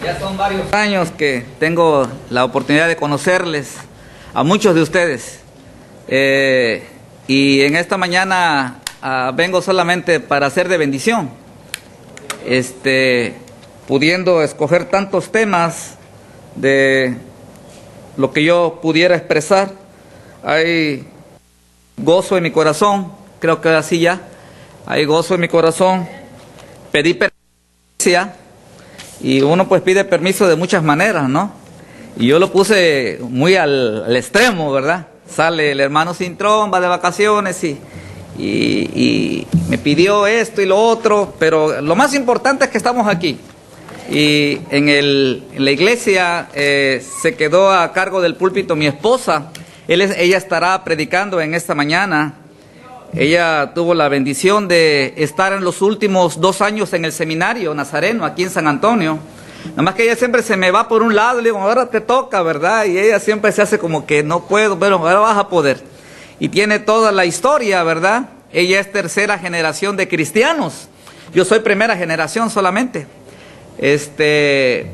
Ya son varios años que tengo la oportunidad de conocerles a muchos de ustedes. Y en esta mañana vengo solamente para ser de bendición. Pudiendo escoger tantos temas de lo que yo pudiera expresar, hay gozo en mi corazón, creo que así ya, hay gozo en mi corazón. Pedí permiso y uno pues pide permiso de muchas maneras, ¿no? Y yo lo puse muy al extremo, ¿verdad? Sale el hermano Cintrón, va de vacaciones y me pidió esto y lo otro, pero lo más importante es que estamos aquí. Y en la iglesia se quedó a cargo del púlpito mi esposa. Ella estará predicando en esta mañana. Ella tuvo la bendición de estar en los últimos 2 años en el seminario nazareno aquí en San Antonio. Nada más que ella siempre se me va por un lado, le digo, ahora te toca, ¿verdad? Y ella siempre se hace como que no puedo, pero ahora vas a poder. Y tiene toda la historia, ¿verdad? Ella es 3ª generación de cristianos. Yo soy 1ª generación solamente.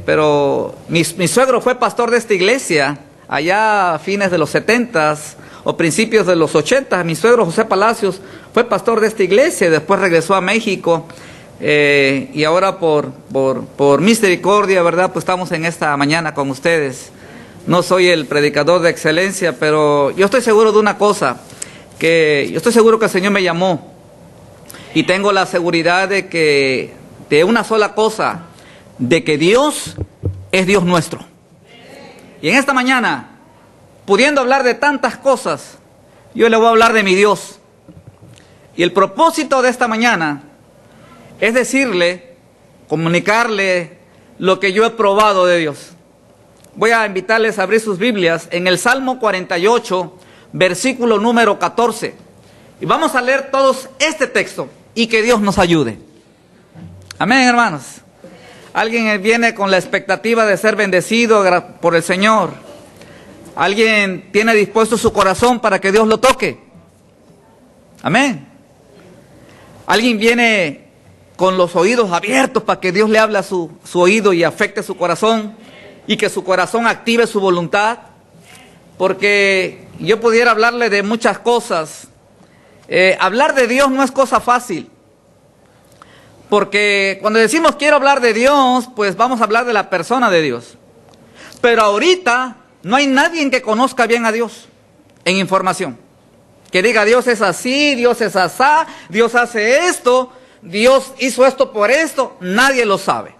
Pero mi suegro fue pastor de esta iglesia allá a fines de los 70s o principios de los 80. Mi suegro José Palacios fue pastor de esta iglesia, después regresó a México y ahora por misericordia, ¿verdad? Pues estamos en esta mañana con ustedes. No soy el predicador de excelencia, pero yo estoy seguro de una cosa, que yo estoy seguro que el Señor me llamó y tengo la seguridad de una sola cosa, de que Dios es Dios nuestro. Y en esta mañana, pudiendo hablar de tantas cosas, yo le voy a hablar de mi Dios. Y el propósito de esta mañana es decirle, comunicarle lo que yo he probado de Dios. Voy a invitarles a abrir sus Biblias en el Salmo 48, versículo número 14. Y vamos a leer todos este texto y que Dios nos ayude. Amén, hermanos. Alguien viene con la expectativa de ser bendecido por el Señor. Alguien tiene dispuesto su corazón para que Dios lo toque. Amén. Alguien viene con los oídos abiertos para que Dios le hable a su oído y afecte su corazón y que su corazón active su voluntad. Porque yo pudiera hablarle de muchas cosas. Hablar de Dios no es cosa fácil. Porque cuando decimos quiero hablar de Dios, pues vamos a hablar de la persona de Dios. Pero ahorita no hay nadie que conozca bien a Dios en información. Que diga Dios es así, Dios es asá, Dios hace esto, Dios hizo esto por esto. Nadie lo sabe.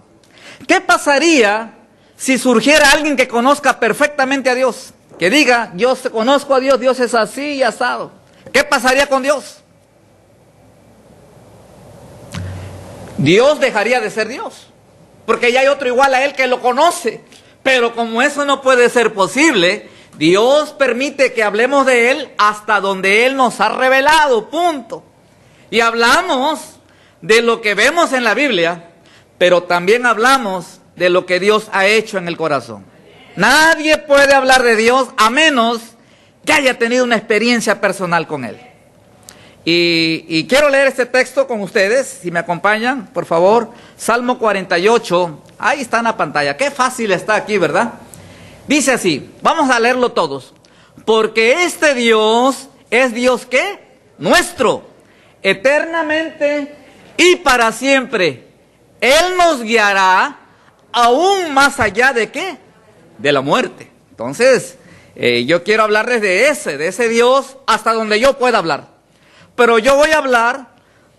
¿Qué pasaría si surgiera alguien que conozca perfectamente a Dios? Que diga, yo conozco a Dios, Dios es así y asado. ¿Qué pasaría con Dios? Dios dejaría de ser Dios, porque ya hay otro igual a Él que lo conoce. Pero como eso no puede ser posible, Dios permite que hablemos de Él hasta donde Él nos ha revelado, punto. Y hablamos de lo que vemos en la Biblia, pero también hablamos de lo que Dios ha hecho en el corazón. Nadie puede hablar de Dios a menos que haya tenido una experiencia personal con Él. Y quiero leer este texto con ustedes, si me acompañan, por favor. Salmo 48, ahí está en la pantalla. Qué fácil está aquí, ¿verdad? Dice así, vamos a leerlo todos. Porque este Dios es Dios, ¿qué? Nuestro, eternamente y para siempre. Él nos guiará aún más allá de ¿qué? De la muerte. Entonces, yo quiero hablarles de ese Dios hasta donde yo pueda hablar. Pero yo voy a hablar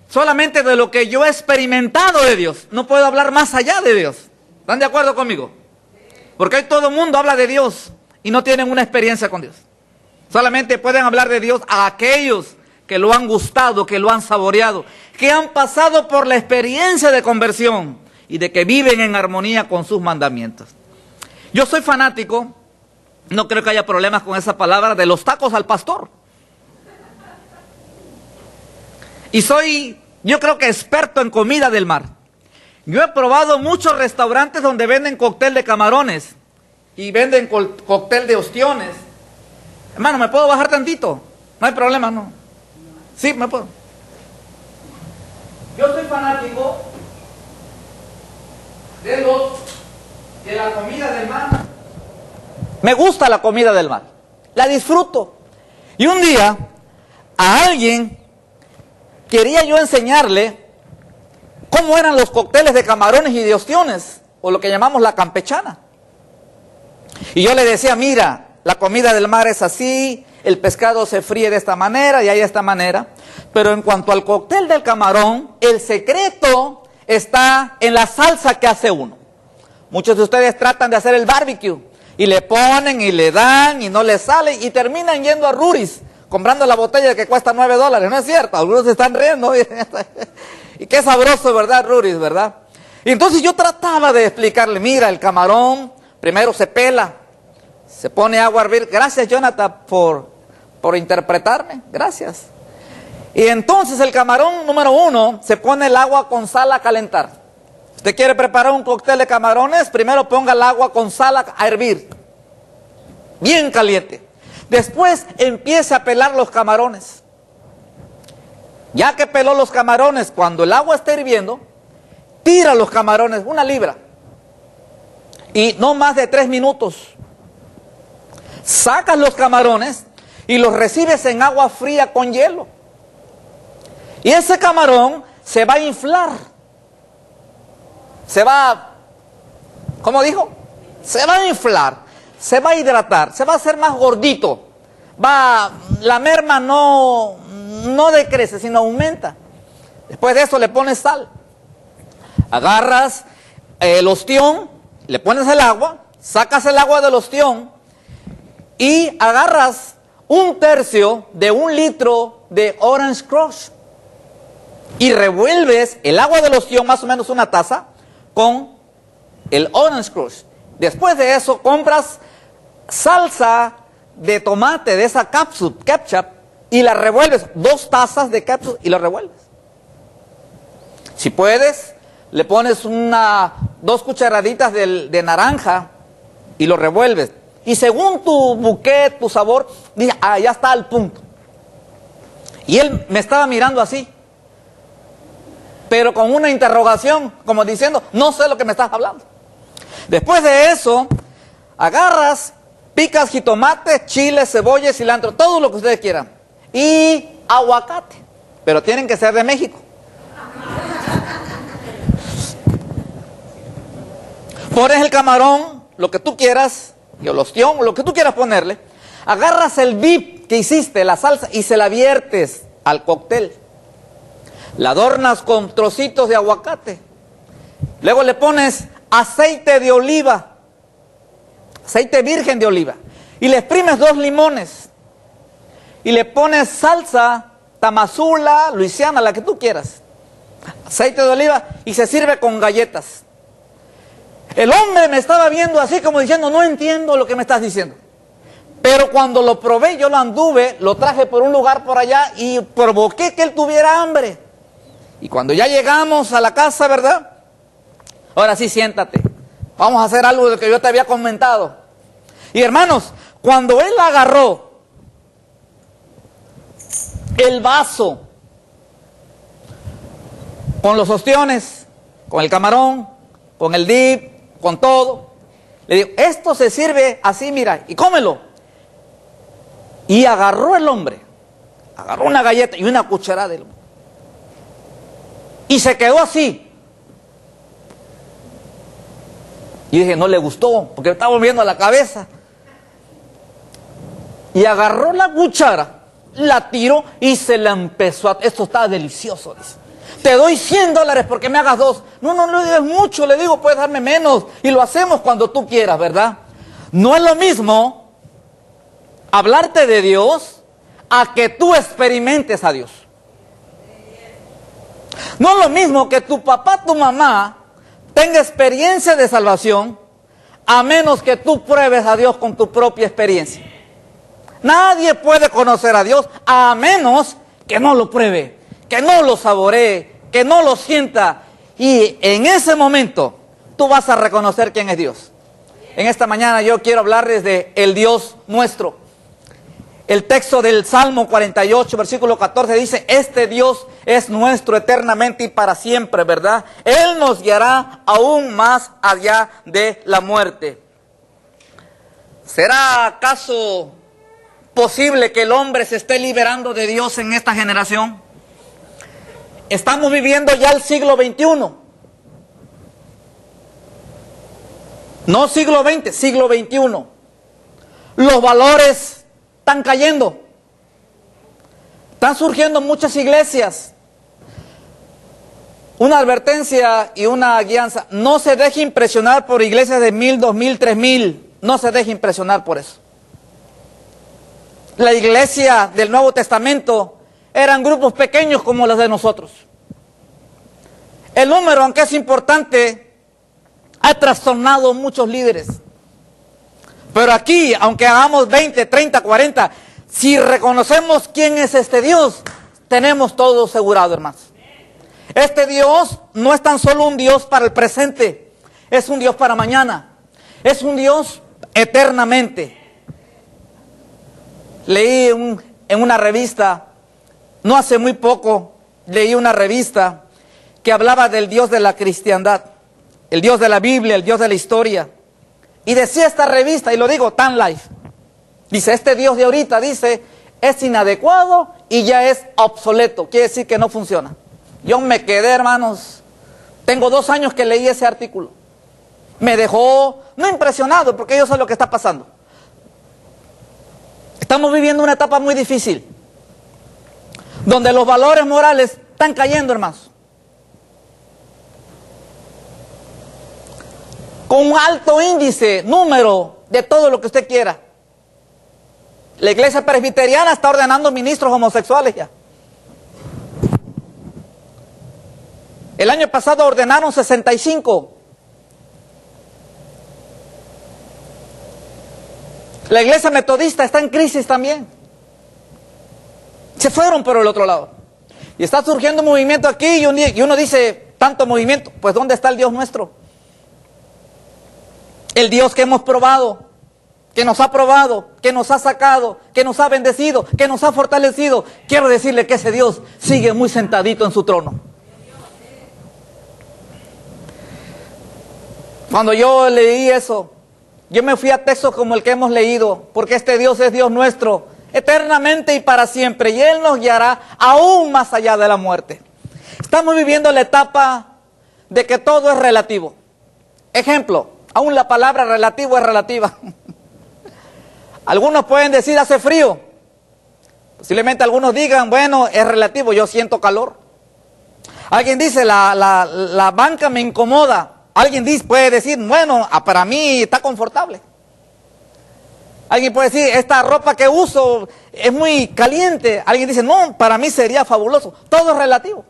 solamente de lo que yo he experimentado de Dios. No puedo hablar más allá de Dios. ¿Están de acuerdo conmigo? Porque hoy todo el mundo habla de Dios y no tienen una experiencia con Dios. Solamente pueden hablar de Dios a aquellos que lo han gustado, que lo han saboreado, que han pasado por la experiencia de conversión y de que viven en armonía con sus mandamientos. Yo soy fanático, no creo que haya problemas con esa palabra, de los tacos al pastor. Y soy, yo creo que experto en comida del mar. Yo he probado muchos restaurantes donde venden cóctel de camarones y venden cóctel de ostiones. Hermano, ¿me puedo bajar tantito? No hay problema, ¿no? Sí, me puedo. Yo soy fanático de los de la comida del mar. Me gusta la comida del mar, la disfruto. Y un día a alguien quería yo enseñarle cómo eran los cócteles de camarones y de ostiones, o lo que llamamos la campechana. Y yo le decía, mira, la comida del mar es así, el pescado se fríe de esta manera y hay de esta manera. Pero en cuanto al cóctel del camarón, el secreto está en la salsa que hace uno. Muchos de ustedes tratan de hacer el barbecue y le ponen y le dan y no les sale y terminan yendo a Ruris comprando la botella que cuesta $9, ¿no es cierto? Algunos se están riendo. Y qué sabroso, ¿verdad, Ruris, verdad? Y entonces yo trataba de explicarle, mira, el camarón primero se pela, se pone agua a hervir. Gracias, Jonathan, por interpretarme, gracias. Y entonces el camarón número 1, se pone el agua con sal a calentar. Usted quiere preparar un cóctel de camarones, primero ponga el agua con sal a hervir, bien caliente. Después empiece a pelar los camarones. Ya que peló los camarones, cuando el agua está hirviendo, tira los camarones, 1 libra, y no más de 3 minutos. Sacas los camarones y los recibes en agua fría con hielo. Y ese camarón se va a inflar. Se va, ¿cómo dijo? Se va a inflar, se va a hidratar, se va a hacer más gordito. La merma no decrece, sino aumenta. Después de eso le pones sal. Agarras el ostión, le pones el agua, sacas el agua del ostión y agarras 1/3 de 1 litro de Orange Crush y revuelves el agua del ostión, más o menos 1 taza, con el Orange Crush. Después de eso compras salsa de tomate, de esa ketchup, y la revuelves, 2 tazas de ketchup y la revuelves. Si puedes, le pones 2 cucharaditas de naranja y lo revuelves. Y según tu bouquet, tu sabor, dice, ya está al punto. Y él me estaba mirando así, pero con una interrogación, como diciendo, no sé lo que me estás hablando. Después de eso, agarras, picas jitomate, chile, cebolla, cilantro, todo lo que ustedes quieran. Y aguacate, pero tienen que ser de México. Pones el camarón, lo que tú quieras, y el ostión, lo que tú quieras ponerle. Agarras el dip que hiciste, la salsa, y se la viertes al cóctel. La adornas con trocitos de aguacate. Luego le pones aceite de oliva, aceite virgen de oliva, y le exprimes 2 limones. Y le pones salsa Tamazula, Luisiana, la que tú quieras. Aceite de oliva, y se sirve con galletas. El hombre me estaba viendo así como diciendo, no entiendo lo que me estás diciendo. Pero cuando lo probé, yo lo anduve, lo traje por un lugar por allá y provoqué que él tuviera hambre. Y cuando ya llegamos a la casa, ¿verdad? Ahora sí, siéntate. Vamos a hacer algo de lo que yo te había comentado. Y hermanos, cuando él agarró el vaso con los ostiones, con el camarón, con el dip, con todo, le digo, esto se sirve así, mira, y cómelo. Y agarró el hombre, agarró una galleta y una cucharada de y se quedó así. Y dije, no le gustó, porque estaba moviendo la cabeza. Y agarró la cuchara, la tiró y se la empezó a... Esto está delicioso, dice. Te doy $100 porque me hagas 2. No le digas mucho, le digo, puedes darme menos. Y lo hacemos cuando tú quieras, ¿verdad? No es lo mismo hablarte de Dios a que tú experimentes a Dios. No es lo mismo que tu papá, tu mamá tenga experiencia de salvación, a menos que tú pruebes a Dios con tu propia experiencia. Nadie puede conocer a Dios a menos que no lo pruebe, que no lo saboree, que no lo sienta. Y en ese momento tú vas a reconocer quién es Dios. En esta mañana yo quiero hablarles de el Dios nuestro. El texto del Salmo 48, versículo 14 dice, este Dios es nuestro eternamente y para siempre, ¿verdad? Él nos guiará aún más allá de la muerte. ¿Será acaso posible que el hombre se esté liberando de Dios en esta generación? Estamos viviendo ya el siglo XXI. No siglo XX, siglo XXI. Los valores están cayendo. Están surgiendo muchas iglesias. Una advertencia y una guianza. No se deje impresionar por iglesias de 1000, 2000, 3000. No se deje impresionar por eso. La iglesia del Nuevo Testamento eran grupos pequeños como los de nosotros. El número, aunque es importante, ha trastornado muchos líderes. Pero aquí, aunque hagamos 20, 30, 40, si reconocemos quién es este Dios, tenemos todo asegurado, hermanos. Este Dios no es tan solo un Dios para el presente, es un Dios para mañana. Es un Dios eternamente. Leí en una revista, no hace muy poco, leí una revista que hablaba del Dios de la cristiandad, el Dios de la Biblia, el Dios de la historia. Y decía esta revista, y lo digo, Tan Life, dice, este Dios de ahorita, dice, es inadecuado y ya es obsoleto, quiere decir que no funciona. Yo me quedé, hermanos, tengo 2 años que leí ese artículo. Me dejó, no impresionado, porque yo sé lo que está pasando. Estamos viviendo una etapa muy difícil, donde los valores morales están cayendo, hermanos. Con un alto índice, número de todo lo que usted quiera. La iglesia presbiteriana está ordenando ministros homosexuales ya. El año pasado ordenaron 65. La iglesia metodista está en crisis también. Se fueron por el otro lado. Y está surgiendo un movimiento aquí y uno dice, tanto movimiento, pues ¿dónde está el Dios nuestro? El Dios que hemos probado, que nos ha probado, que nos ha sacado, que nos ha bendecido, que nos ha fortalecido. Quiero decirle que ese Dios sigue muy sentadito en su trono. Cuando yo leí eso, yo me fui a textos como el que hemos leído, porque este Dios es Dios nuestro, eternamente y para siempre, y Él nos guiará aún más allá de la muerte. Estamos viviendo la etapa de que todo es relativo. Ejemplo, aún la palabra relativo es relativa. Algunos pueden decir hace frío. Posiblemente algunos digan, bueno, es relativo, yo siento calor. Alguien dice, la banca me incomoda. Alguien puede decir, bueno, para mí está confortable. Alguien puede decir, esta ropa que uso es muy caliente. Alguien dice, no, para mí sería fabuloso. Todo es relativo.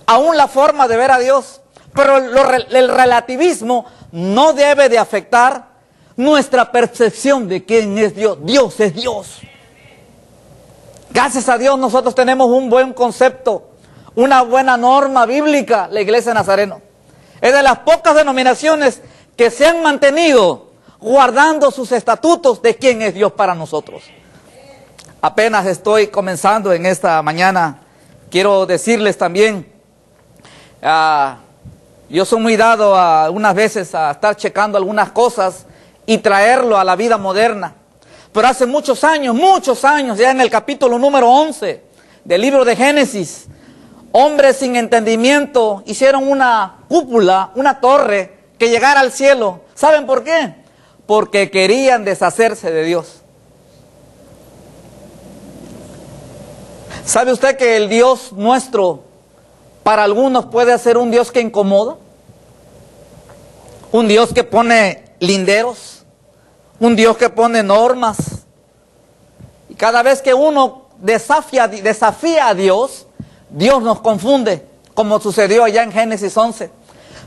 Aún la forma de ver a Dios. Pero el relativismo no debe de afectar nuestra percepción de quién es Dios. Dios es Dios. Gracias a Dios nosotros tenemos un buen concepto, una buena norma bíblica, la Iglesia Nazareno. Es de las pocas denominaciones que se han mantenido guardando sus estatutos de quién es Dios para nosotros. Apenas estoy comenzando en esta mañana, quiero decirles también, yo soy muy dado algunas veces a estar checando algunas cosas y traerlo a la vida moderna. Pero hace muchos años, ya en el capítulo número 11 del libro de Génesis, hombres sin entendimiento hicieron una cúpula, una torre que llegara al cielo. ¿Saben por qué? Porque querían deshacerse de Dios. ¿Sabe usted que el Dios nuestro para algunos puede ser un Dios que incomoda? Un Dios que pone linderos. Un Dios que pone normas. Y cada vez que uno desafía a Dios, Dios nos confunde, como sucedió allá en Génesis 11.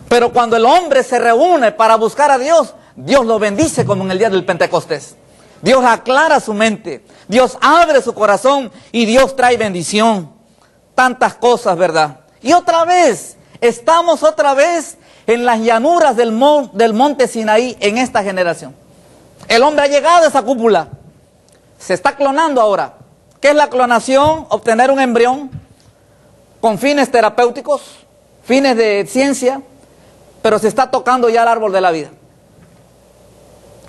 Pero cuando el hombre se reúne para buscar a Dios, Dios lo bendice como en el día del Pentecostés. Dios aclara su mente, Dios abre su corazón y Dios trae bendición. Tantas cosas, ¿verdad? Y otra vez, estamos otra vez en las llanuras del monte Sinaí en esta generación. El hombre ha llegado a esa cúpula se está clonando ahora. ¿Qué es la clonación? Obtener un embrión con fines terapéuticos, fines de ciencia, pero se está tocando ya el árbol de la vida.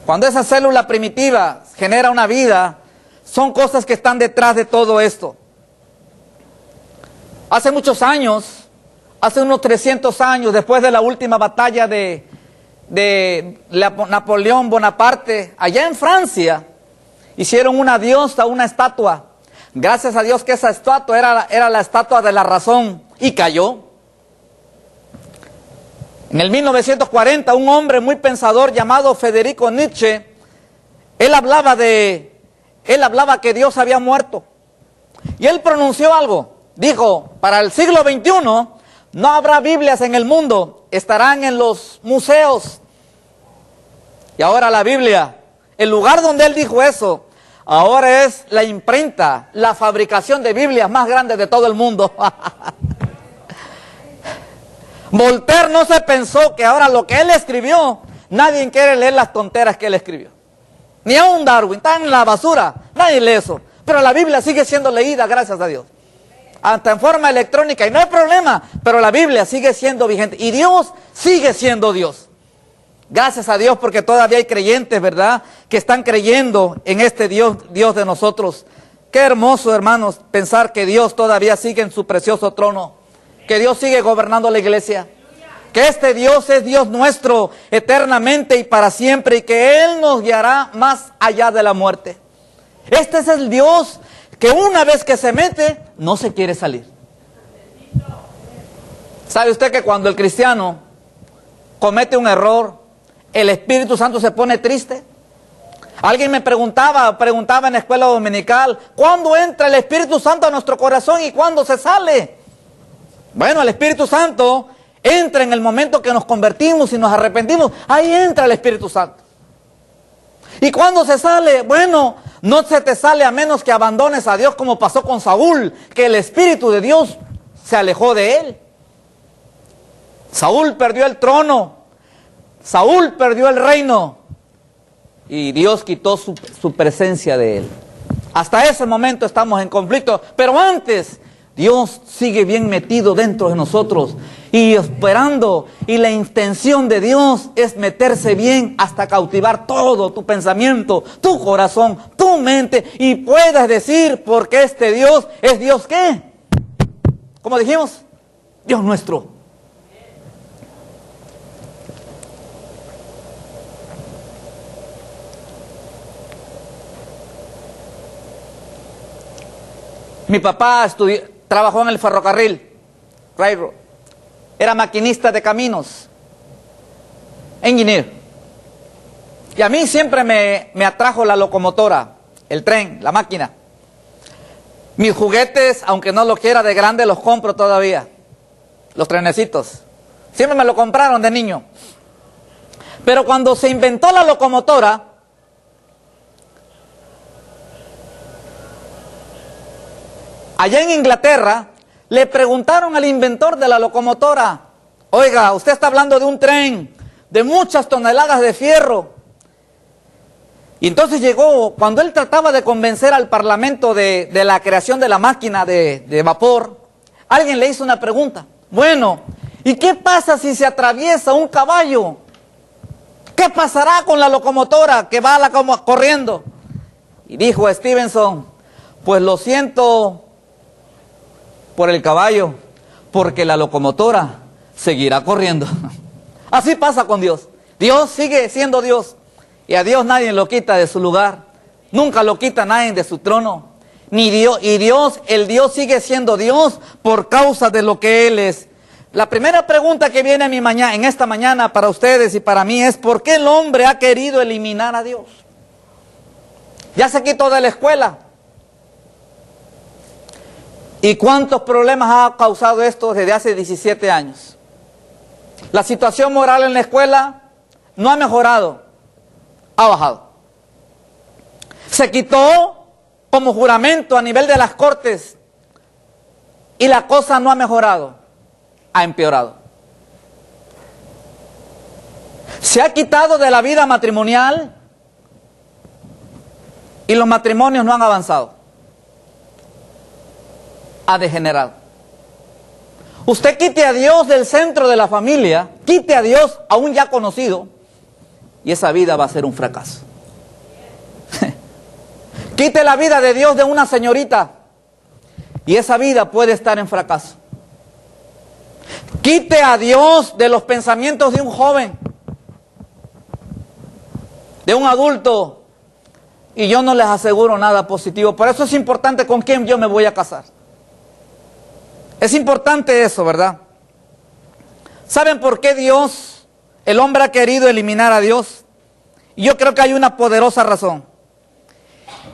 Cuando esa célula primitiva genera una vida, son cosas que están detrás de todo esto. Hace muchos años, hace unos 300 años, después de la última batalla de Napoleón Bonaparte, allá en Francia, hicieron una diosa, una estatua. Gracias a Dios que esa estatua era la estatua de la razón, y cayó. En el 1940, un hombre muy pensador llamado Federico Nietzsche, él hablaba que Dios había muerto. Y él pronunció algo. Dijo, para el siglo XXI no habrá Biblias en el mundo, estarán en los museos. Y ahora la Biblia, el lugar donde él dijo eso, ahora es la imprenta, la fabricación de Biblias más grande de todo el mundo. Voltaire no se pensó que ahora lo que él escribió, nadie quiere leer las tonteras que él escribió. Ni aun Darwin, está en la basura, nadie lee eso. Pero la Biblia sigue siendo leída, gracias a Dios. Hasta en forma electrónica, y no hay problema, pero la Biblia sigue siendo vigente. Y Dios sigue siendo Dios. Gracias a Dios porque todavía hay creyentes, ¿verdad?, que están creyendo en este Dios de nosotros. Qué hermoso, hermanos, pensar que Dios todavía sigue en su precioso trono. Que Dios sigue gobernando la iglesia. Que este Dios es Dios nuestro eternamente y para siempre, y que Él nos guiará más allá de la muerte. Este es el Dios que una vez que se mete, no se quiere salir. ¿Sabe usted que cuando el cristiano comete un error, el Espíritu Santo se pone triste? Alguien me preguntaba en la escuela dominical, ¿cuándo entra el Espíritu Santo a nuestro corazón y cuándo se sale? Bueno, el Espíritu Santo entra en el momento que nos convertimos y nos arrepentimos. Ahí entra el Espíritu Santo. ¿Y cuándo se sale? Bueno, no se te sale a menos que abandones a Dios, como pasó con Saúl, que el Espíritu de Dios se alejó de él. Saúl perdió el trono, Saúl perdió el reino, y Dios quitó su presencia de él. Hasta ese momento estamos en conflicto, pero antes Dios sigue bien metido dentro de nosotros y esperando, y la intención de Dios es meterse bien hasta cautivar todo tu pensamiento, tu corazón, tu mente, y puedas decir, porque este Dios es Dios ¿qué? ¿Cómo dijimos? Dios nuestro. Mi papá trabajó en el ferrocarril, railroad. Era maquinista de caminos, engineer. Y a mí siempre me atrajo la locomotora, el tren, la máquina. Mis juguetes, aunque no lo quiera de grande, los compro todavía. Los trenecitos. Siempre me lo compraron de niño. Pero cuando se inventó la locomotora, allá en Inglaterra, le preguntaron al inventor de la locomotora, oiga, usted está hablando de un tren de muchas toneladas de fierro. Y entonces llegó, cuando él trataba de convencer al parlamento de la creación de la máquina de vapor, alguien le hizo una pregunta. Bueno, ¿y qué pasa si se atraviesa un caballo? ¿Qué pasará con la locomotora que va corriendo? Y dijo Stevenson, pues lo siento por el caballo, porque la locomotora seguirá corriendo. Así pasa con Dios. Dios sigue siendo Dios, y a Dios nadie lo quita de su lugar. Nunca lo quita nadie de su trono. Ni Dios, y el Dios sigue siendo Dios por causa de lo que Él es. La primera pregunta que viene en esta mañana para ustedes y para mí es, ¿por qué el hombre ha querido eliminar a Dios? Ya se quitó de la escuela. ¿Y cuántos problemas ha causado esto desde hace 17 años? La situación moral en la escuela no ha mejorado, ha bajado. Se quitó como juramento a nivel de las cortes y la cosa no ha mejorado, ha empeorado. Se ha quitado de la vida matrimonial y los matrimonios no han avanzado. Ha degenerado. Usted quite a Dios del centro de la familia, quite a Dios aún ya conocido, y esa vida va a ser un fracaso. Quite la vida de Dios de una señorita, y esa vida puede estar en fracaso. Quite a Dios de los pensamientos de un joven, de un adulto, y yo no les aseguro nada positivo. Por eso es importante con quién yo me voy a casar. Es importante eso, ¿verdad? ¿Saben por qué Dios, el hombre ha querido eliminar a Dios? Y yo creo que hay una poderosa razón.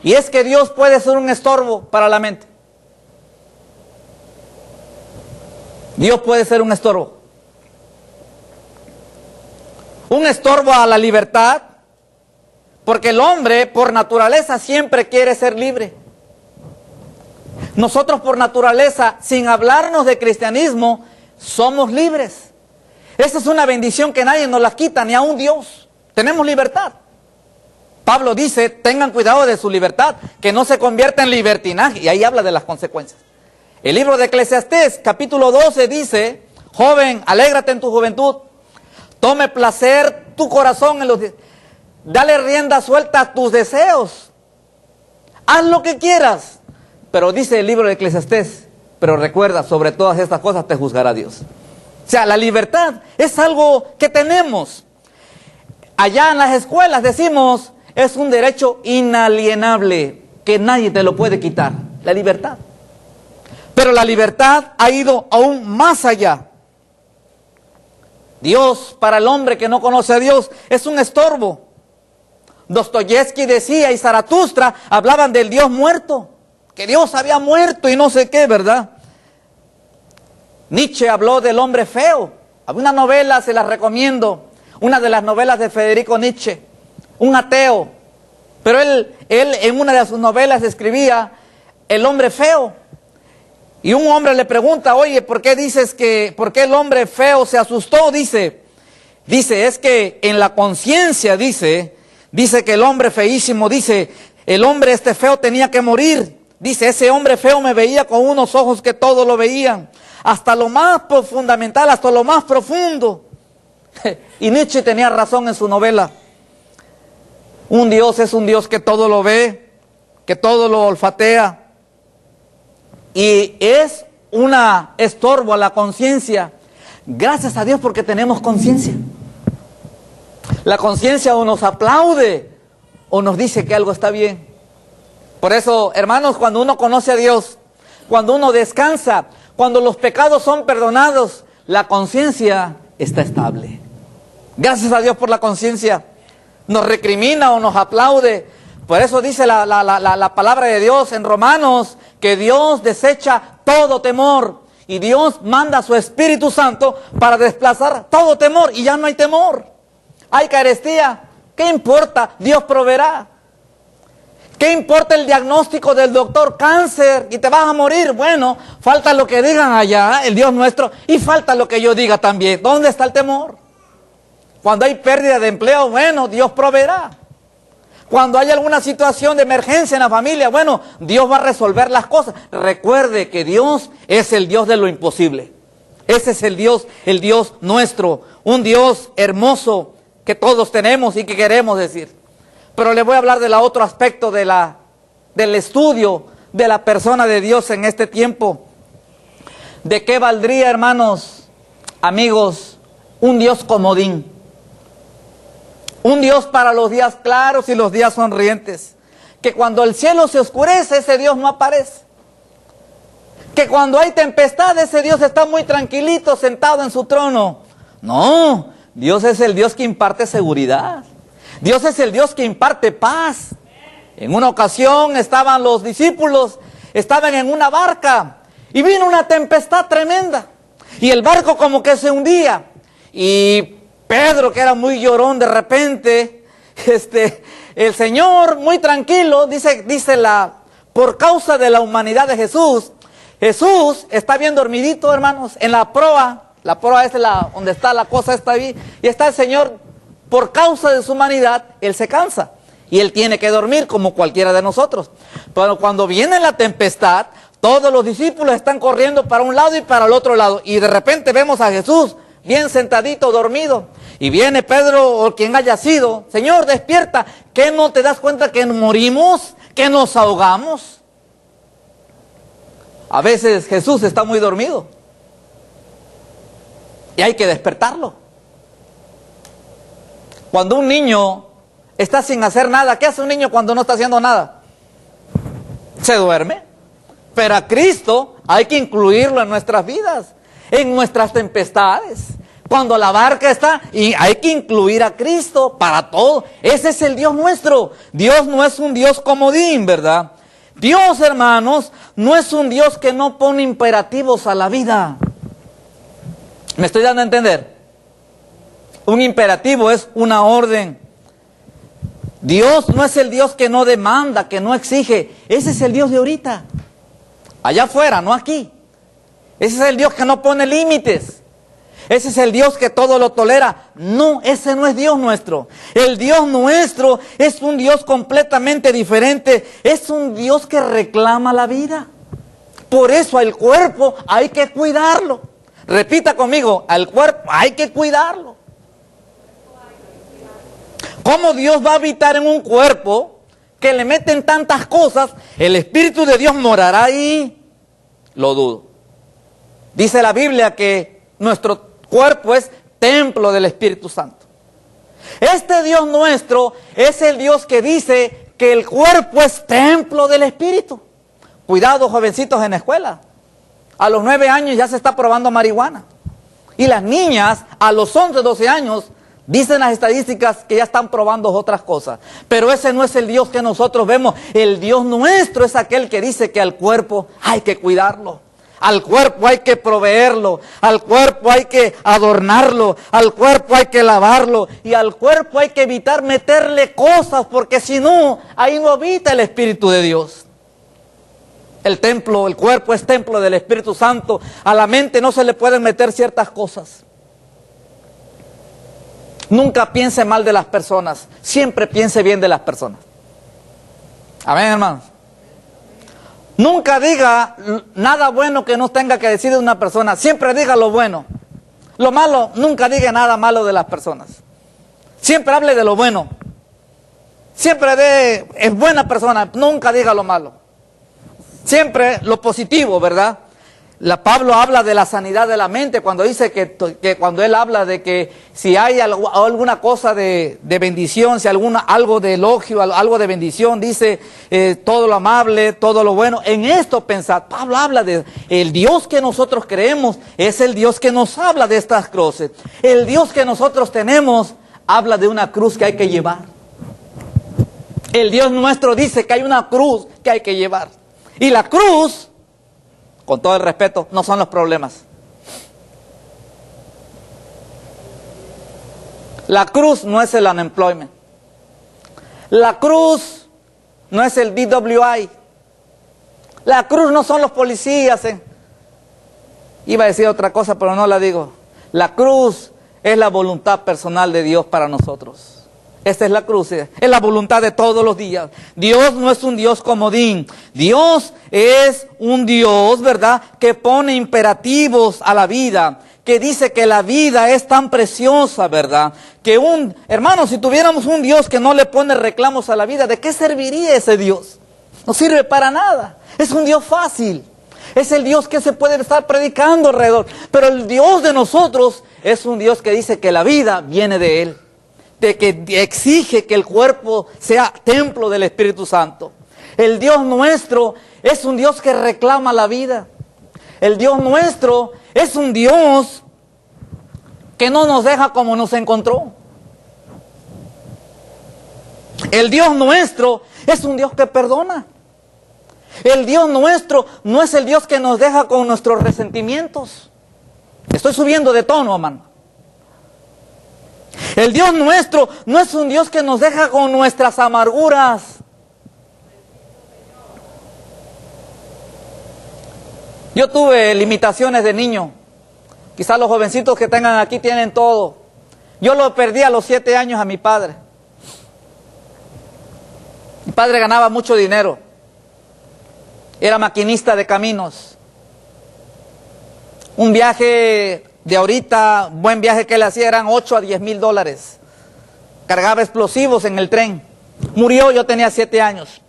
Y es que Dios puede ser un estorbo para la mente. Dios puede ser un estorbo. Un estorbo a la libertad, porque el hombre por naturaleza siempre quiere ser libre. Nosotros por naturaleza, sin hablarnos de cristianismo, somos libres. Esa es una bendición que nadie nos la quita, ni aun Dios. Tenemos libertad. Pablo dice, tengan cuidado de su libertad, que no se convierta en libertinaje. Y ahí habla de las consecuencias. El libro de Eclesiastés, capítulo 12, dice, joven, alégrate en tu juventud, tome placer tu corazón en los... Dale rienda suelta a tus deseos. Haz lo que quieras. Pero dice el libro de Eclesiastés, pero recuerda, sobre todas estas cosas te juzgará Dios. O sea, la libertad es algo que tenemos. Allá en las escuelas decimos, es un derecho inalienable, que nadie te lo puede quitar, la libertad. Pero la libertad ha ido aún más allá. Dios, para el hombre que no conoce a Dios, es un estorbo. Dostoyevsky decía, y Zaratustra hablaban del Dios muerto, que Dios había muerto y no sé qué, ¿verdad? Nietzsche habló del hombre feo. Había una novela, se la recomiendo, una de las novelas de Federico Nietzsche, un ateo. Pero él en una de sus novelas escribía el hombre feo. Y un hombre le pregunta, oye, ¿por qué el hombre feo se asustó? Dice, es que en la conciencia, dice que el hombre feísimo, dice, el hombre feo tenía que morir. Dice, ese hombre feo me veía con unos ojos que todo lo veían, hasta lo más fundamental, hasta lo más profundo. Y Nietzsche tenía razón en su novela. Un Dios es un Dios que todo lo ve, que todo lo olfatea. Y es un estorbo a la conciencia. Gracias a Dios porque tenemos conciencia. La conciencia o nos aplaude o nos dice que algo está bien. Por eso, hermanos, cuando uno conoce a Dios, cuando uno descansa, cuando los pecados son perdonados, la conciencia está estable. Gracias a Dios por la conciencia. Nos recrimina o nos aplaude. Por eso dice la palabra de Dios en Romanos, que Dios desecha todo temor. Y Dios manda a su Espíritu Santo para desplazar todo temor. Y ya no hay temor. Hay carestía. ¿Qué importa? Dios proveerá. ¿Qué importa el diagnóstico del doctor? Cáncer y te vas a morir. Bueno, falta lo que digan allá, el Dios nuestro, y falta lo que yo diga también. ¿Dónde está el temor? Cuando hay pérdida de empleo, bueno, Dios proveerá. Cuando hay alguna situación de emergencia en la familia, bueno, Dios va a resolver las cosas. Recuerde que Dios es el Dios de lo imposible. Ese es el Dios nuestro, un Dios hermoso que todos tenemos y que queremos decir. Pero le voy a hablar del otro aspecto del estudio de la persona de Dios en este tiempo. ¿De qué valdría, hermanos, amigos, un Dios comodín? Un Dios para los días claros y los días sonrientes. Que cuando el cielo se oscurece, ese Dios no aparece. Que cuando hay tempestad, ese Dios está muy tranquilito, sentado en su trono. No, Dios es el Dios que imparte seguridad. Dios es el Dios que imparte paz. En una ocasión estaban los discípulos, estaban en una barca y vino una tempestad tremenda. Y el barco como que se hundía. Y Pedro, que era muy llorón, de repente, el Señor, muy tranquilo, por causa de la humanidad de Jesús, Jesús está bien dormidito, hermanos, en la proa es donde está la cosa, está ahí, y está el Señor. Por causa de su humanidad, Él se cansa. Y Él tiene que dormir como cualquiera de nosotros. Pero cuando viene la tempestad, todos los discípulos están corriendo para un lado y para el otro lado. Y de repente vemos a Jesús bien sentadito, dormido. Y viene Pedro o quien haya sido. Señor, despierta. ¿Qué no te das cuenta que morimos? ¿Que nos ahogamos? A veces Jesús está muy dormido. Y hay que despertarlo. Cuando un niño está sin hacer nada, ¿qué hace un niño cuando no está haciendo nada? Se duerme. Pero a Cristo hay que incluirlo en nuestras vidas, en nuestras tempestades. Cuando la barca está, y hay que incluir a Cristo para todo. Ese es el Dios nuestro. Dios no es un Dios comodín, ¿verdad? Dios, hermanos, no es un Dios que no pone imperativos a la vida. ¿Me estoy dando a entender? Un imperativo es una orden. Dios no es el Dios que no demanda, que no exige. Ese es el Dios de ahorita. Allá afuera, no aquí. Ese es el Dios que no pone límites. Ese es el Dios que todo lo tolera. No, ese no es Dios nuestro. El Dios nuestro es un Dios completamente diferente. Es un Dios que reclama la vida. Por eso al cuerpo hay que cuidarlo. Repita conmigo, al cuerpo hay que cuidarlo. ¿Cómo Dios va a habitar en un cuerpo que le meten tantas cosas? ¿El Espíritu de Dios morará ahí? Lo dudo. Dice la Biblia que nuestro cuerpo es templo del Espíritu Santo. Este Dios nuestro es el Dios que dice que el cuerpo es templo del Espíritu. Cuidado, jovencitos en la escuela. A los 9 años ya se está probando marihuana. Y las niñas a los 11, 12 años, dicen las estadísticas que ya están probando otras cosas. Pero ese no es el Dios que nosotros vemos. El Dios nuestro es aquel que dice que al cuerpo hay que cuidarlo. Al cuerpo hay que proveerlo, al cuerpo hay que adornarlo, al cuerpo hay que lavarlo y al cuerpo hay que evitar meterle cosas porque si no, ahí no habita el Espíritu de Dios. El templo, el cuerpo es templo del Espíritu Santo. A la mente no se le pueden meter ciertas cosas. Nunca piense mal de las personas, siempre piense bien de las personas. Amén, hermanos. Nunca diga nada bueno que no tenga que decir de una persona. Siempre diga lo bueno. Lo malo, nunca diga nada malo de las personas. Siempre hable de lo bueno. Siempre es buena persona, nunca diga lo malo. Siempre lo positivo, ¿verdad? Pablo habla de la sanidad de la mente cuando dice que cuando él habla de que si hay alguna cosa de bendición, si algo de elogio, algo de bendición, dice todo lo amable, todo lo bueno. En esto pensad, Pablo habla de el Dios que nosotros creemos, es el Dios que nos habla de estas cruces. El Dios que nosotros tenemos habla de una cruz que hay que llevar. El Dios nuestro dice que hay una cruz que hay que llevar. Y la cruz, con todo el respeto, no son los problemas. La cruz no es el unemployment. La cruz no es el DWI. La cruz no son los policías. Iba a decir otra cosa, pero no la digo. La cruz es la voluntad personal de Dios para nosotros. Esta es la cruz, es la voluntad de todos los días. Dios no es un Dios comodín. Dios es un Dios, ¿verdad?, que pone imperativos a la vida, que dice que la vida es tan preciosa, ¿verdad? Que hermano, si tuviéramos un Dios que no le pone reclamos a la vida, ¿de qué serviría ese Dios? No sirve para nada. Es un Dios fácil. Es el Dios que se puede estar predicando alrededor. Pero el Dios de nosotros es un Dios que dice que la vida viene de Él. De que exige que el cuerpo sea templo del Espíritu Santo. El Dios nuestro es un Dios que reclama la vida. El Dios nuestro es un Dios que no nos deja como nos encontró. El Dios nuestro es un Dios que perdona. El Dios nuestro no es el Dios que nos deja con nuestros resentimientos. Estoy subiendo de tono, hermano. El Dios nuestro no es un Dios que nos deja con nuestras amarguras. Yo tuve limitaciones de niño. Quizás los jovencitos que tengan aquí tienen todo. Yo lo perdí a los 7 años a mi padre. Mi padre ganaba mucho dinero. Era maquinista de caminos. Un viaje de ahorita, buen viaje que él hacía, eran 8 a 10 mil dólares. Cargaba explosivos en el tren. Murió, yo tenía 7 años.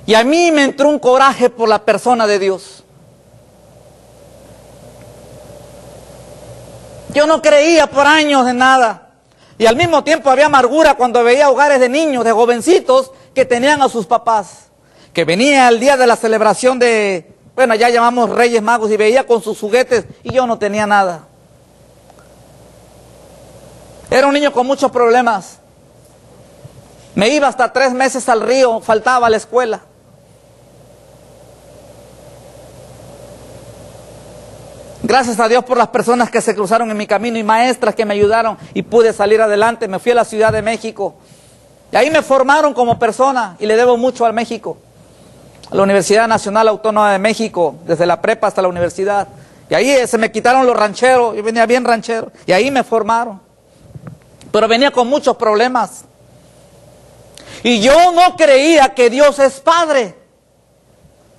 Y a mí me entró un coraje por la persona de Dios. Yo no creía por años en nada. Y al mismo tiempo había amargura cuando veía hogares de niños, de jovencitos que tenían a sus papás. Que venía el día de la celebración de, bueno, ya llamamos Reyes Magos, y veía con sus juguetes y yo no tenía nada. Era un niño con muchos problemas. Me iba hasta 3 meses al río, faltaba a la escuela. Gracias a Dios por las personas que se cruzaron en mi camino y maestras que me ayudaron y pude salir adelante. Me fui a la Ciudad de México y ahí me formaron como persona y le debo mucho al México, a la Universidad Nacional Autónoma de México, desde la prepa hasta la universidad. Y ahí se me quitaron los rancheros, yo venía bien ranchero y ahí me formaron. Pero venía con muchos problemas. Y yo no creía que Dios es Padre,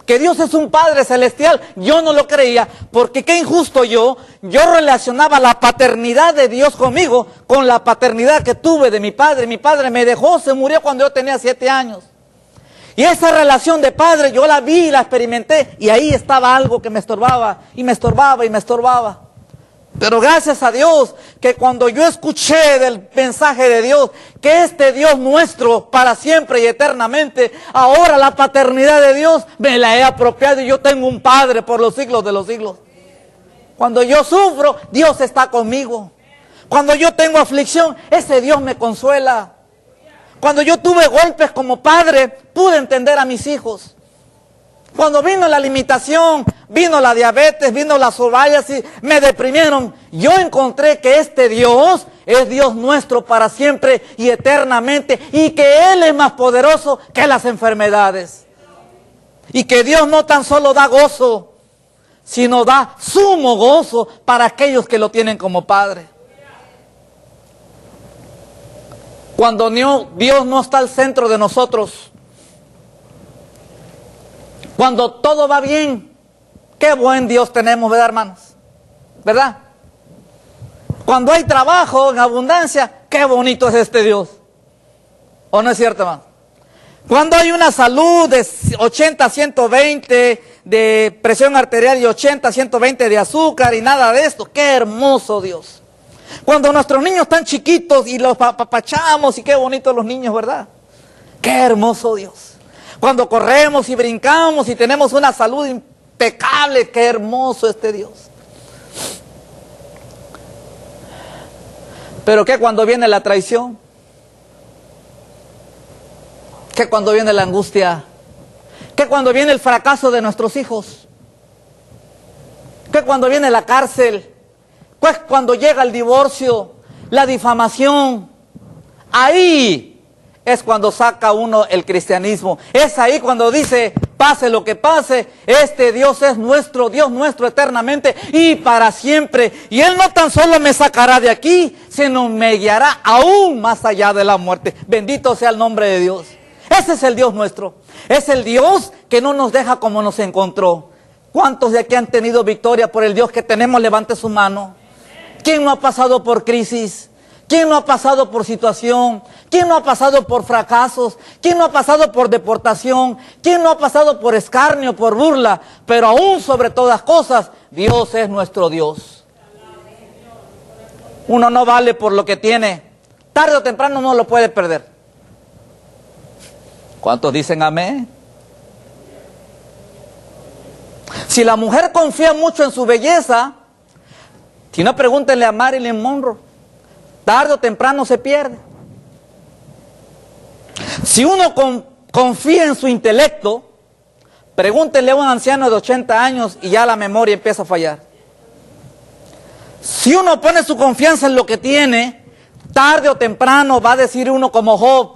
que Dios es un Padre celestial. Yo no lo creía, porque qué injusto yo relacionaba la paternidad de Dios conmigo con la paternidad que tuve de mi padre. Mi padre me dejó, se murió cuando yo tenía 7 años. Y esa relación de padre yo la vi, la experimenté, y ahí estaba algo que me estorbaba, y me estorbaba, y me estorbaba. Pero gracias a Dios, que cuando yo escuché del mensaje de Dios, que este Dios nuestro para siempre y eternamente, ahora la paternidad de Dios me la he apropiado y yo tengo un Padre por los siglos de los siglos. Cuando yo sufro, Dios está conmigo. Cuando yo tengo aflicción, ese Dios me consuela. Cuando yo tuve golpes como padre, pude entender a mis hijos. Cuando vino la limitación, vino la diabetes, vino la psoriasis, me deprimieron. Yo encontré que este Dios es Dios nuestro para siempre y eternamente, y que Él es más poderoso que las enfermedades. Y que Dios no tan solo da gozo, sino da sumo gozo para aquellos que lo tienen como Padre. Cuando Dios no está al centro de nosotros, cuando todo va bien, qué buen Dios tenemos, ¿verdad, hermanos? ¿Verdad? Cuando hay trabajo en abundancia, qué bonito es este Dios. ¿O no es cierto, hermano? Cuando hay una salud de 80 a 120 de presión arterial y 80 a 120 de azúcar y nada de esto, qué hermoso Dios. Cuando nuestros niños están chiquitos y los apapachamos y qué bonitos los niños, ¿verdad? Qué hermoso Dios. Cuando corremos y brincamos y tenemos una salud impecable, qué hermoso este Dios. Pero ¿qué cuando viene la traición? ¿Qué cuando viene la angustia? ¿Qué cuando viene el fracaso de nuestros hijos? ¿Qué cuando viene la cárcel? ¿Qué cuando llega el divorcio, la difamación? Ahí es cuando saca uno el cristianismo. Es ahí cuando dice, pase lo que pase, este Dios es nuestro, Dios nuestro eternamente y para siempre. Y Él no tan solo me sacará de aquí, sino me guiará aún más allá de la muerte. Bendito sea el nombre de Dios. Ese es el Dios nuestro. Es el Dios que no nos deja como nos encontró. ¿Cuántos de aquí han tenido victoria por el Dios que tenemos? Levante su mano. ¿Quién no ha pasado por crisis? ¿Quién no ha pasado por situación? ¿Quién no ha pasado por fracasos? ¿Quién no ha pasado por deportación? ¿Quién no ha pasado por escarnio, por burla? Pero aún sobre todas cosas, Dios es nuestro Dios. Uno no vale por lo que tiene. Tarde o temprano no lo puede perder. ¿Cuántos dicen amén? Si la mujer confía mucho en su belleza, si no, pregúntenle a Marilyn Monroe. Tarde o temprano se pierde. Si uno confía en su intelecto, pregúntenle a un anciano de 80 años y ya la memoria empieza a fallar. Si uno pone su confianza en lo que tiene, tarde o temprano va a decir uno como Job,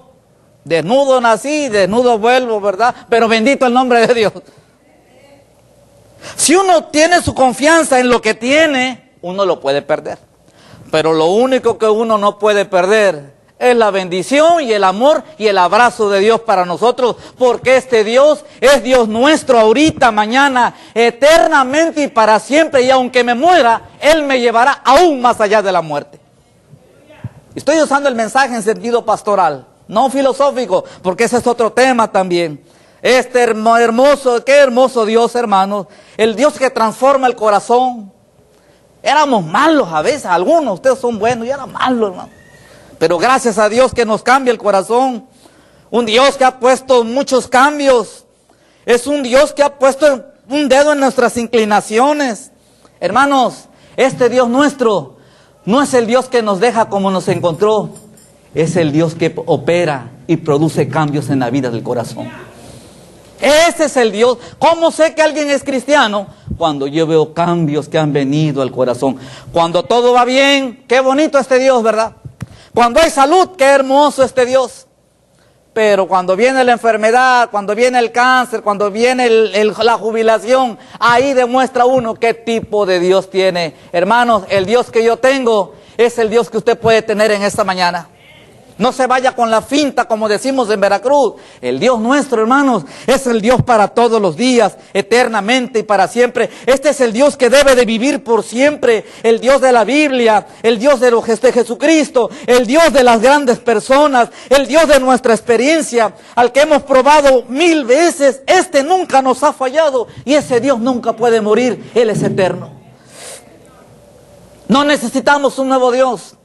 desnudo nací, desnudo vuelvo, ¿verdad? Pero bendito el nombre de Dios. Si uno tiene su confianza en lo que tiene, uno lo puede perder. Pero lo único que uno no puede perder es la bendición y el amor y el abrazo de Dios para nosotros, porque este Dios es Dios nuestro ahorita, mañana, eternamente y para siempre, y aunque me muera, Él me llevará aún más allá de la muerte. Estoy usando el mensaje en sentido pastoral, no filosófico, porque ese es otro tema también. Este hermoso, qué hermoso Dios, hermanos, el Dios que transforma el corazón. Éramos malos a veces, algunos, ustedes son buenos, yo era malo, hermano. Pero gracias a Dios que nos cambia el corazón. Un Dios que ha puesto muchos cambios. Es un Dios que ha puesto un dedo en nuestras inclinaciones. Hermanos, este Dios nuestro no es el Dios que nos deja como nos encontró. Es el Dios que opera y produce cambios en la vida del corazón. Ese es el Dios. ¿Cómo sé que alguien es cristiano? Cuando yo veo cambios que han venido al corazón. Cuando todo va bien, qué bonito este Dios, ¿verdad? Cuando hay salud, qué hermoso este Dios. Pero cuando viene la enfermedad, cuando viene el cáncer, cuando viene la jubilación, ahí demuestra uno qué tipo de Dios tiene. Hermanos, el Dios que yo tengo es el Dios que usted puede tener en esta mañana. No se vaya con la finta, como decimos en Veracruz. El Dios nuestro, hermanos, es el Dios para todos los días, eternamente y para siempre. Este es el Dios que debe de vivir por siempre. El Dios de la Biblia, el Dios de Jesucristo, el Dios de las grandes personas, el Dios de nuestra experiencia, al que hemos probado 1000 veces. Este nunca nos ha fallado y ese Dios nunca puede morir. Él es eterno. No necesitamos un nuevo Dios.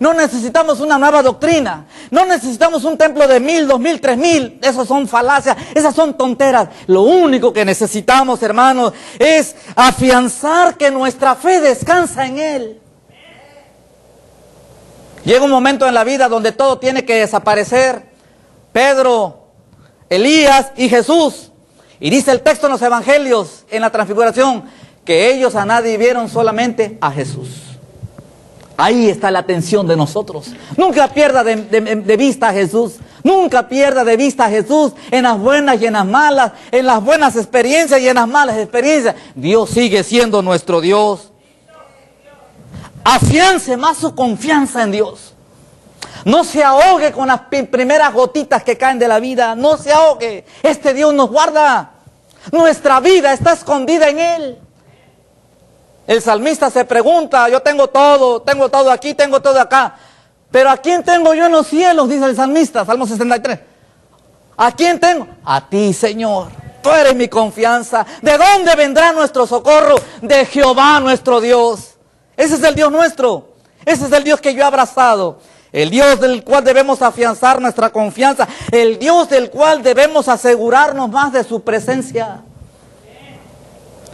No necesitamos una nueva doctrina. No necesitamos un templo de 1000, 2000, 3000. Esas son falacias, esas son tonteras. Lo único que necesitamos, hermanos, es afianzar que nuestra fe descansa en Él. Llega un momento en la vida donde todo tiene que desaparecer. Pedro, Elías y Jesús. Y dice el texto en los evangelios, en la transfiguración, que ellos a nadie vieron, solamente a Jesús. Ahí está la atención de nosotros. Nunca pierda de vista a Jesús. Nunca pierda de vista a Jesús en las buenas y en las malas, en las buenas experiencias y en las malas experiencias. Dios sigue siendo nuestro Dios. Afiance más su confianza en Dios. No se ahogue con las primeras gotitas que caen de la vida. No se ahogue. Este Dios nos guarda. Nuestra vida está escondida en Él. El salmista se pregunta, yo tengo todo aquí, tengo todo acá. Pero ¿a quién tengo yo en los cielos? Dice el salmista, Salmo 63. ¿A quién tengo? A ti, Señor. Tú eres mi confianza. ¿De dónde vendrá nuestro socorro? De Jehová nuestro Dios. Ese es el Dios nuestro. Ese es el Dios que yo he abrazado. El Dios del cual debemos afianzar nuestra confianza. El Dios del cual debemos asegurarnos más de su presencia.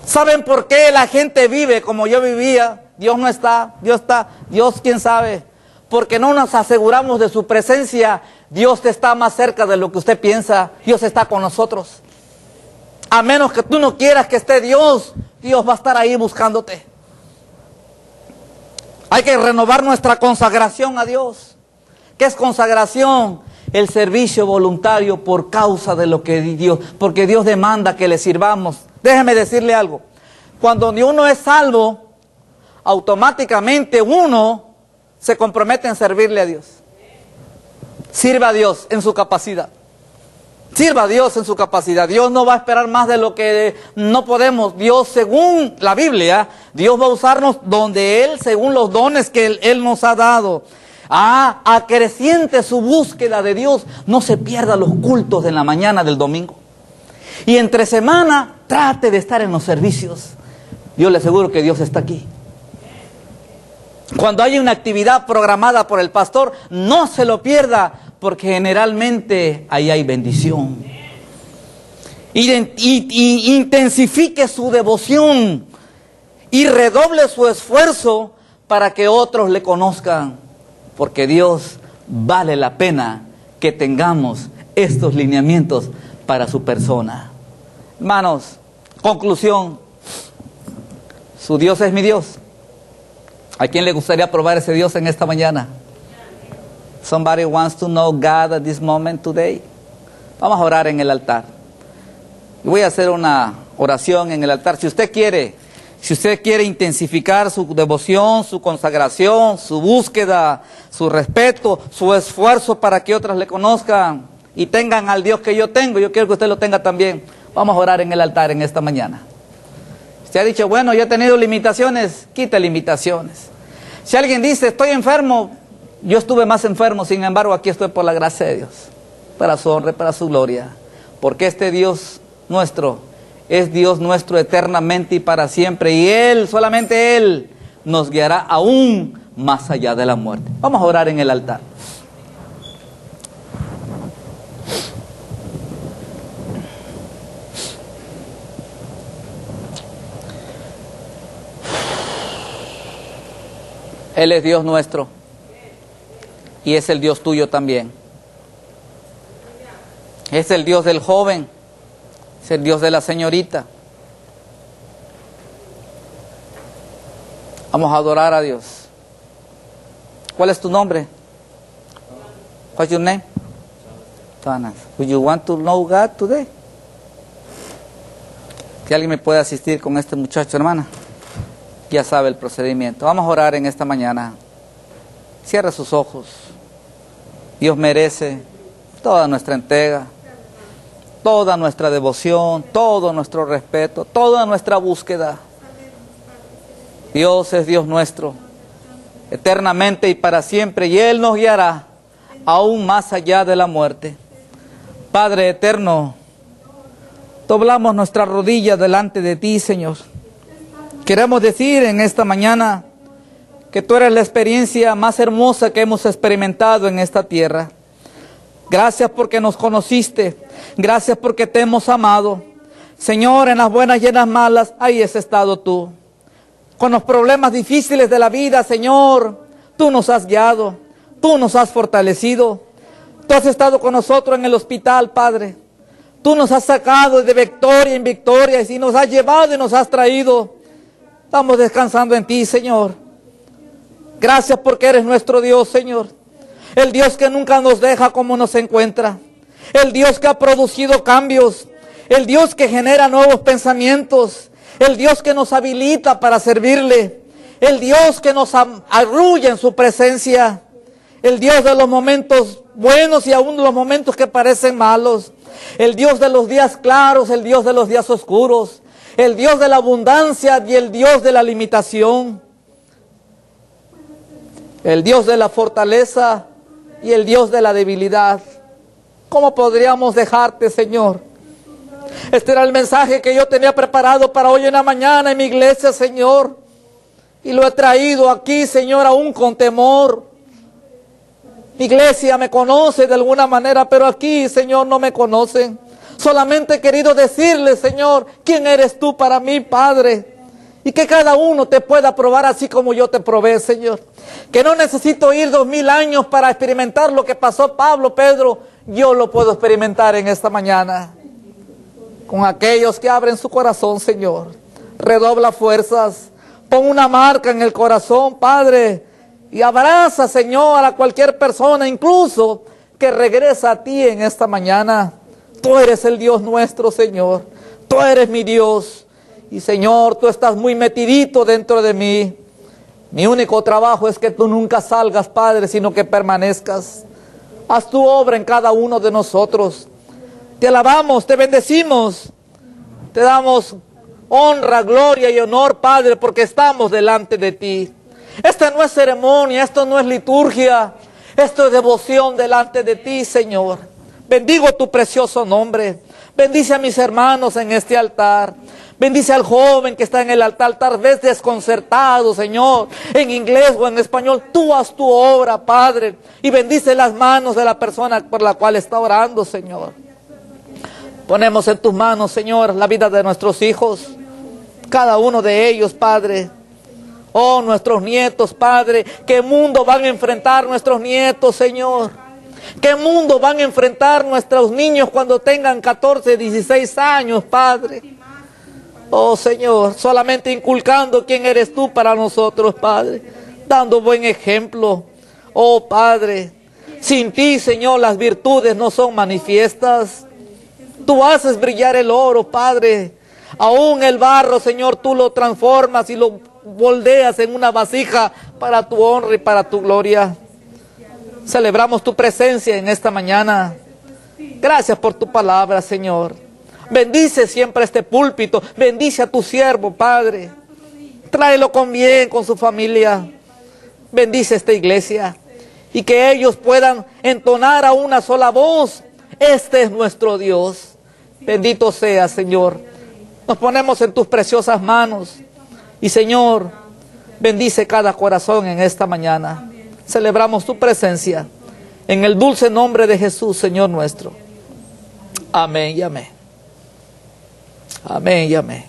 ¿Saben por qué la gente vive como yo vivía? Dios no está, Dios está, Dios quién sabe. Porque no nos aseguramos de su presencia. Dios está más cerca de lo que usted piensa. Dios está con nosotros. A menos que tú no quieras que esté Dios, Dios va a estar ahí buscándote. Hay que renovar nuestra consagración a Dios. ¿Qué es consagración? El servicio voluntario por causa de lo que Dios, porque Dios demanda que le sirvamos. Déjeme decirle algo. Cuando uno es salvo, automáticamente uno se compromete en servirle a Dios. Sirva a Dios en su capacidad. Sirva a Dios en su capacidad. Dios no va a esperar más de lo que no podemos. Dios, según la Biblia, Dios va a usarnos donde Él, según los dones que Él nos ha dado. Acreciente su búsqueda de Dios. No se pierda los cultos de la mañana del domingo. Y entre semana, trate de estar en los servicios. Yo le aseguro que Dios está aquí. Cuando hay una actividad programada por el pastor, no se lo pierda, porque generalmente ahí hay bendición. Y intensifique su devoción y redoble su esfuerzo para que otros le conozcan, porque Dios vale la pena que tengamos estos lineamientos para su persona. Hermanos, conclusión, su Dios es mi Dios. ¿A quién le gustaría probar ese Dios en esta mañana? Somebody wants to know God at this moment today. Vamos a orar en el altar. Y voy a hacer una oración en el altar. Si usted quiere Si usted quiere intensificar su devoción, su consagración, su búsqueda, su respeto, su esfuerzo para que otras le conozcan y tengan al Dios que yo tengo, yo quiero que usted lo tenga también. Vamos a orar en el altar en esta mañana. Usted ha dicho, bueno, yo he tenido limitaciones, quite limitaciones. Si alguien dice, estoy enfermo, yo estuve más enfermo, sin embargo, aquí estoy por la gracia de Dios, para su honra y para su gloria. Porque este Dios nuestro es Dios nuestro eternamente y para siempre. Y Él, solamente Él, nos guiará aún más allá de la muerte. Vamos a orar en el altar. Él es Dios nuestro y es el Dios tuyo también. Es el Dios del joven, es el Dios de la señorita. Vamos a adorar a Dios. ¿Cuál es tu nombre? What's your name? Tanas. Would you want to know God today? Si alguien me puede asistir con este muchacho, hermana, ya sabe el procedimiento. Vamos a orar en esta mañana. Cierra sus ojos. Dios merece toda nuestra entrega, toda nuestra devoción, todo nuestro respeto, toda nuestra búsqueda. Dios es Dios nuestro, eternamente y para siempre, y Él nos guiará aún más allá de la muerte. Padre eterno, doblamos nuestras rodillas delante de ti, Señor. Queremos decir en esta mañana que tú eres la experiencia más hermosa que hemos experimentado en esta tierra. Gracias porque nos conociste, gracias porque te hemos amado. Señor, en las buenas y en las malas, ahí has estado tú. Con los problemas difíciles de la vida, Señor, tú nos has guiado, tú nos has fortalecido. Tú has estado con nosotros en el hospital, Padre. Tú nos has sacado de victoria en victoria y nos has llevado y nos has traído. Estamos descansando en ti, Señor. Gracias porque eres nuestro Dios, Señor. El Dios que nunca nos deja como nos encuentra. El Dios que ha producido cambios. El Dios que genera nuevos pensamientos. El Dios que nos habilita para servirle. El Dios que nos arrulla en su presencia. El Dios de los momentos buenos y aún de los momentos que parecen malos. El Dios de los días claros, el Dios de los días oscuros. El Dios de la abundancia y el Dios de la limitación. El Dios de la fortaleza y el Dios de la debilidad. ¿Cómo podríamos dejarte, Señor? Este era el mensaje que yo tenía preparado para hoy en la mañana en mi iglesia, Señor. Y lo he traído aquí, Señor, aún con temor. Mi iglesia me conoce de alguna manera, pero aquí, Señor, no me conocen. Solamente he querido decirle, Señor, quién eres tú para mí, Padre. Y que cada uno te pueda probar así como yo te probé, Señor. Que no necesito ir 2000 años para experimentar lo que pasó Pablo, Pedro. Yo lo puedo experimentar en esta mañana. Con aquellos que abren su corazón, Señor. Redobla fuerzas. Pon una marca en el corazón, Padre. Y abraza, Señor, a cualquier persona, incluso que regresa a ti en esta mañana. Tú eres el Dios nuestro, Señor. Tú eres mi Dios. Y, Señor, tú estás muy metidito dentro de mí. Mi único trabajo es que tú nunca salgas, Padre, sino que permanezcas. Haz tu obra en cada uno de nosotros. Te alabamos, te bendecimos. Te damos honra, gloria y honor, Padre, porque estamos delante de ti. Esta no es ceremonia, esto no es liturgia. Esto es devoción delante de ti, Señor. Bendigo tu precioso nombre. Bendice a mis hermanos en este altar. Bendice al joven que está en el altar, tal vez desconcertado, Señor, en inglés o en español. Tú haz tu obra, Padre, y bendice las manos de la persona por la cual está orando, Señor. Ponemos en tus manos, Señor, la vida de nuestros hijos, cada uno de ellos, Padre. Oh, nuestros nietos, Padre, ¿qué mundo van a enfrentar nuestros nietos, Señor? ¿Qué mundo van a enfrentar nuestros niños cuando tengan 14, 16 años, Padre? Oh, Señor, solamente inculcando quién eres tú para nosotros, Padre. Dando buen ejemplo. Oh, Padre, sin ti, Señor, las virtudes no son manifiestas. Tú haces brillar el oro, Padre. Aún el barro, Señor, tú lo transformas y lo moldeas en una vasija para tu honra y para tu gloria. Celebramos tu presencia en esta mañana. Gracias por tu palabra, Señor. Bendice siempre este púlpito. Bendice a tu siervo, Padre. Tráelo con bien, con su familia. Bendice esta iglesia. Y que ellos puedan entonar a una sola voz. Este es nuestro Dios. Bendito sea, Señor. Nos ponemos en tus preciosas manos. Y, Señor, bendice cada corazón en esta mañana. Celebramos tu presencia. En el dulce nombre de Jesús, Señor nuestro. Amén y amén. Amén y amén.